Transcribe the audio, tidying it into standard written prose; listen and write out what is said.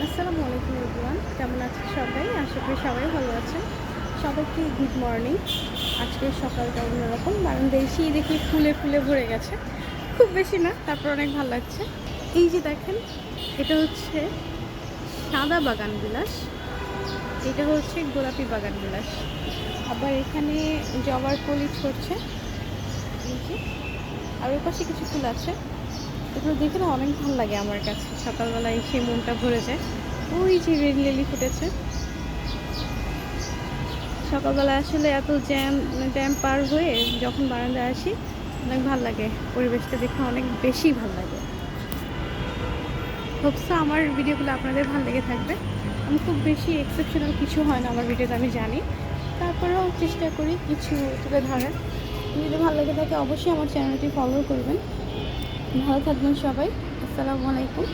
আসসালামু আলাইকুম এভরিওয়ান, কেমন আছেন সবাই? আশা করি সবাই ভালো আছেন। সবাইকে গুড মর্নিং। আজকে সকালটা অন্যরকম, বারান্দায় এসেই দেখি ফুলে ফুলে ভরে গেছে। খুব বেশি না, তারপর অনেক ভালো লাগছে। এই যে দেখেন, এটা হচ্ছে সাদা বাগান বিলাস, এটা হচ্ছে গোলাপি বাগান বিলাস। আবার এখানে জবার কলি ছড়ছে, এই যে। আর ওই পাশে কিছু ফুল আছে, এগুলো দেখে না অনেক ভালো লাগে আমার কাছে। সকালবেলা এসে মনটা ভরে যায়। ওই যে রেড লিলি ফুটেছে। সকালবেলা আসলে এত জ্যাম পার হয়ে যখন বারান্দায় আসি, অনেক ভালো লাগে। পরিবেশটা দেখে অনেক বেশি ভালো লাগে। হোপসো আমার ভিডিওগুলো আপনাদের ভালো লেগে থাকবে। আমি খুব বেশি এক্সেপশনাল কিছু হয় না আমার ভিডিওতে, আমি জানি। তারপরেও চেষ্টা করি কিছু তুলে ধরার। যদি ভালো লেগে থাকে অবশ্যই আমার চ্যানেলটি ফলো করবেন। ভালো থাকবেন সবাই। আসসালামু আলাইকুম।